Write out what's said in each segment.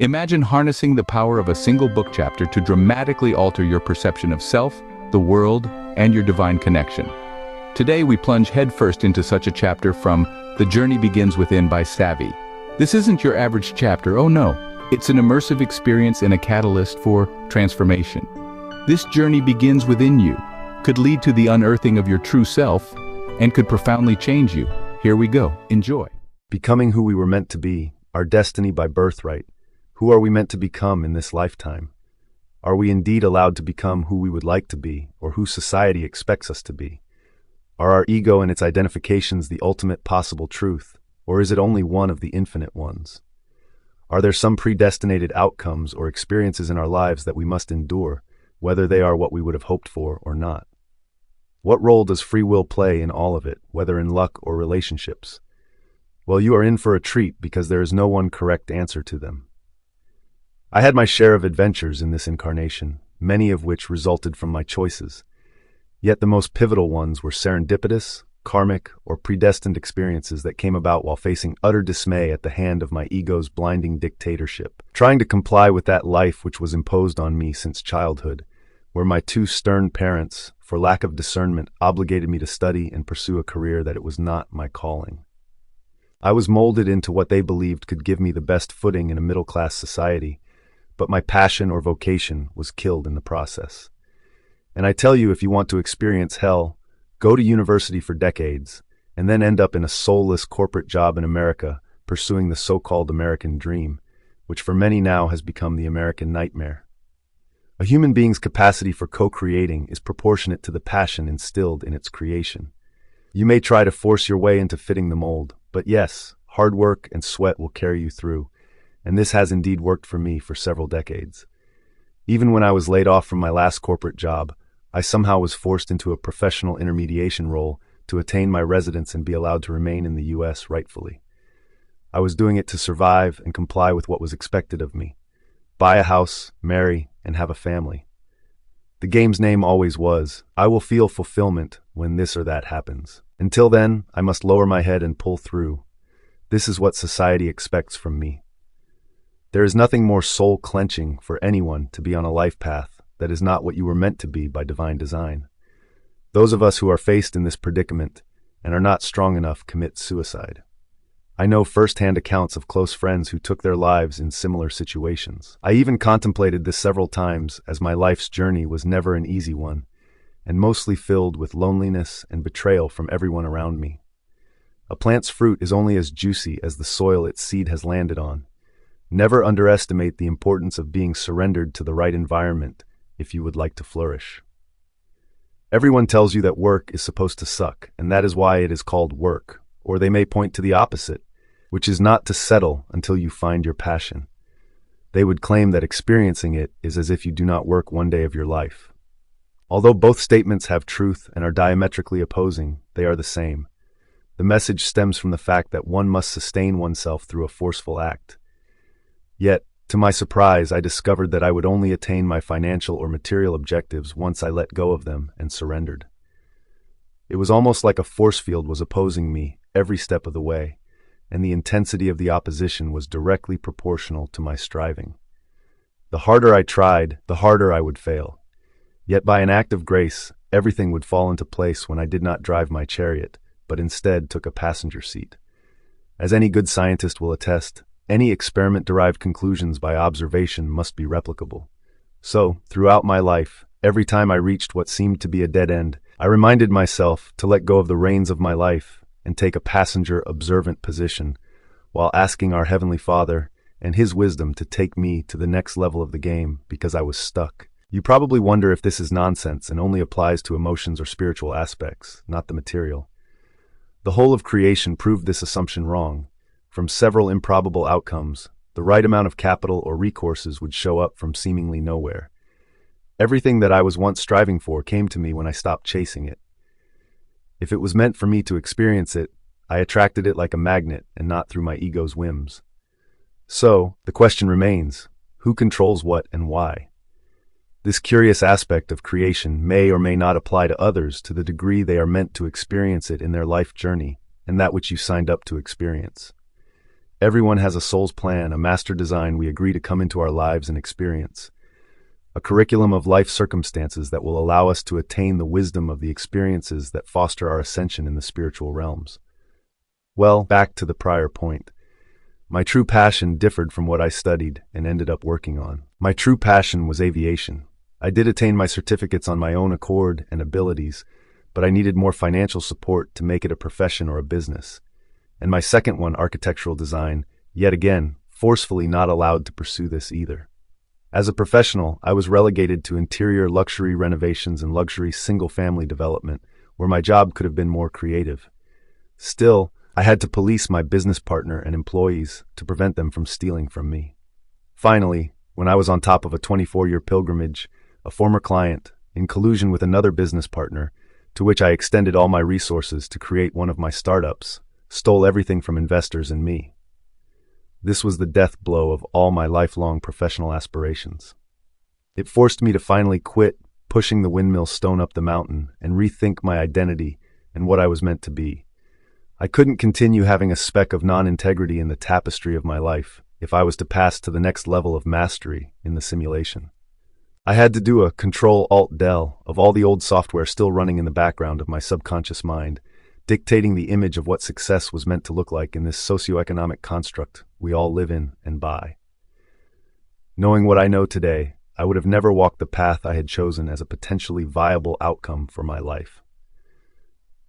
Imagine harnessing the power of a single book chapter to dramatically alter your perception of self, the world, and your divine connection. Today we plunge headfirst into such a chapter from The Journey Begins Within by SAVI. This isn't your average chapter, oh no. It's an immersive experience and a catalyst for transformation. This journey begins within you, could lead to the unearthing of your true self, and could profoundly change you. Here we go. Enjoy. Becoming who we were meant to be, our destiny by birthright. Who are we meant to become in this lifetime? Are we indeed allowed to become who we would like to be, or who society expects us to be? Are our ego and its identifications the ultimate possible truth, or is it only one of the infinite ones? Are there some predestinated outcomes or experiences in our lives that we must endure, whether they are what we would have hoped for or not? What role does free will play in all of it, whether in luck or relationships? Well, you are in for a treat because there is no one correct answer to them. I had my share of adventures in this incarnation, many of which resulted from my choices. Yet the most pivotal ones were serendipitous, karmic, or predestined experiences that came about while facing utter dismay at the hand of my ego's blinding dictatorship, trying to comply with that life which was imposed on me since childhood, where my two stern parents, for lack of discernment, obligated me to study and pursue a career that it was not my calling. I was molded into what they believed could give me the best footing in a middle-class society, but my passion or vocation was killed in the process. And I tell you, if you want to experience hell, go to university for decades, and then end up in a soulless corporate job in America, pursuing the so-called American dream, which for many now has become the American nightmare. A human being's capacity for co-creating is proportionate to the passion instilled in its creation. You may try to force your way into fitting the mold, but yes, hard work and sweat will carry you through, and this has indeed worked for me for several decades. Even when I was laid off from my last corporate job, I somehow was forced into a professional intermediation role to attain my residence and be allowed to remain in the U.S. rightfully. I was doing it to survive and comply with what was expected of me. Buy a house, marry, and have a family. The game's name always was, I will feel fulfillment when this or that happens. Until then, I must lower my head and pull through. This is what society expects from me. There is nothing more soul-clenching for anyone to be on a life path that is not what you were meant to be by divine design. Those of us who are faced in this predicament and are not strong enough commit suicide. I know first-hand accounts of close friends who took their lives in similar situations. I even contemplated this several times, as my life's journey was never an easy one, and mostly filled with loneliness and betrayal from everyone around me. A plant's fruit is only as juicy as the soil its seed has landed on. Never underestimate the importance of being surrendered to the right environment if you would like to flourish. Everyone tells you that work is supposed to suck, and that is why it is called work, or they may point to the opposite, which is not to settle until you find your passion. They would claim that experiencing it is as if you do not work one day of your life. Although both statements have truth and are diametrically opposing, they are the same. The message stems from the fact that one must sustain oneself through a forceful act. Yet, to my surprise, I discovered that I would only attain my financial or material objectives once I let go of them and surrendered. It was almost like a force field was opposing me every step of the way, and the intensity of the opposition was directly proportional to my striving. The harder I tried, the harder I would fail. Yet by an act of grace, everything would fall into place when I did not drive my chariot, but instead took a passenger seat. As any good scientist will attest, any experiment-derived conclusions by observation must be replicable. So, throughout my life, every time I reached what seemed to be a dead end, I reminded myself to let go of the reins of my life and take a passenger-observant position, while asking our Heavenly Father and His wisdom to take me to the next level of the game because I was stuck. You probably wonder if this is nonsense and only applies to emotions or spiritual aspects, not the material. The whole of creation proved this assumption wrong. From several improbable outcomes, the right amount of capital or recourses would show up from seemingly nowhere. Everything that I was once striving for came to me when I stopped chasing it. If it was meant for me to experience it, I attracted it like a magnet and not through my ego's whims. So, the question remains, who controls what and why? This curious aspect of creation may or may not apply to others to the degree they are meant to experience it in their life journey, and that which you signed up to experience. Everyone has a soul's plan, a master design we agree to come into our lives and experience. A curriculum of life circumstances that will allow us to attain the wisdom of the experiences that foster our ascension in the spiritual realms. Well, back to the prior point. My true passion differed from what I studied and ended up working on. My true passion was aviation. I did attain my certificates on my own accord and abilities, but I needed more financial support to make it a profession or a business. And my second one, architectural design, yet again, forcefully not allowed to pursue this either. As a professional, I was relegated to interior luxury renovations and luxury single-family development, where my job could have been more creative. Still, I had to police my business partner and employees to prevent them from stealing from me. Finally, when I was on top of a 24-year pilgrimage, a former client, in collusion with another business partner, to which I extended all my resources to create one of my startups, stole everything from investors and me. This was the death blow of all my lifelong professional aspirations. It forced me to finally quit pushing the windmill stone up the mountain and rethink my identity and what I was meant to be. I couldn't continue having a speck of non-integrity in the tapestry of my life if I was to pass to the next level of mastery in the simulation. I had to do a Control-Alt-Del of all the old software still running in the background of my subconscious mind, dictating the image of what success was meant to look like in this socioeconomic construct we all live in and by. Knowing what I know today, I would have never walked the path I had chosen as a potentially viable outcome for my life.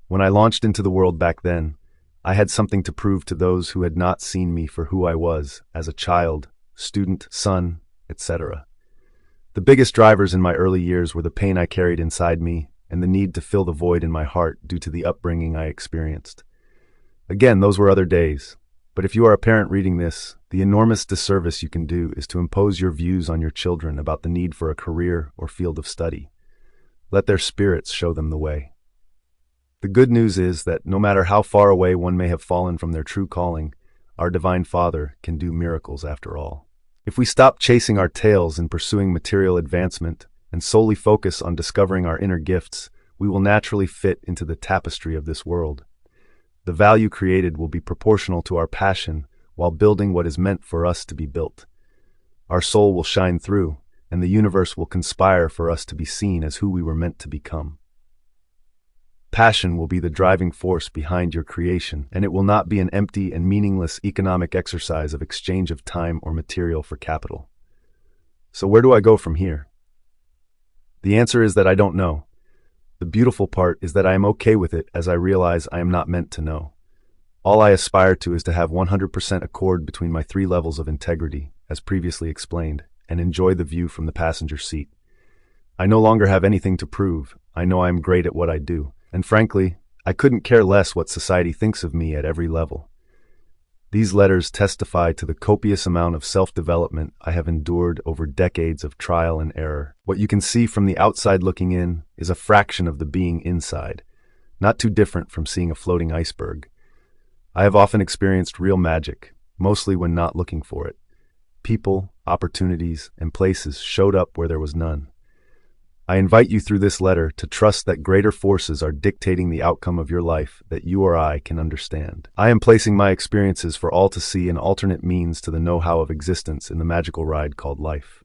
When I launched into the world back then, I had something to prove to those who had not seen me for who I was as a child, student, son, etc. The biggest drivers in my early years were the pain I carried inside me and the need to fill the void in my heart due to the upbringing I experienced. Again, those were other days, but if you are a parent reading this, the enormous disservice you can do is to impose your views on your children about the need for a career or field of study. Let their spirits show them the way. The good news is that no matter how far away one may have fallen from their true calling, our Divine Father can do miracles after all. If we stop chasing our tails and pursuing material advancement and solely focus on discovering our inner gifts, we will naturally fit into the tapestry of this world. The value created will be proportional to our passion while building what is meant for us to be built. Our soul will shine through, and the universe will conspire for us to be seen as who we were meant to become. Passion will be the driving force behind your creation, and it will not be an empty and meaningless economic exercise of exchange of time or material for capital. So where do I go from here? The answer is that I don't know. The beautiful part is that I am okay with it as I realize I am not meant to know. All I aspire to is to have 100% accord between my 3 levels of integrity, as previously explained, and enjoy the view from the passenger seat. I no longer have anything to prove. I know I am great at what I do. And frankly, I couldn't care less what society thinks of me at every level. These letters testify to the copious amount of self-development I have endured over decades of trial and error. What you can see from the outside looking in is a fraction of the being inside, not too different from seeing a floating iceberg. I have often experienced real magic, mostly when not looking for it. People, opportunities, and places showed up where there was none. I invite you through this letter to trust that greater forces are dictating the outcome of your life that you or I can understand. I am placing my experiences for all to see an alternate means to the know-how of existence in the magical ride called life.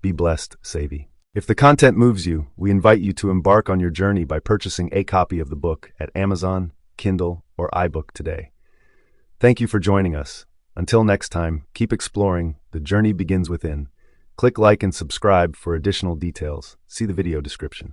Be blessed, SAVI. If the content moves you, we invite you to embark on your journey by purchasing a copy of the book at Amazon, Kindle, or iBook today. Thank you for joining us. Until next time, keep exploring. The journey begins within. Click like and subscribe for additional details. See the video description.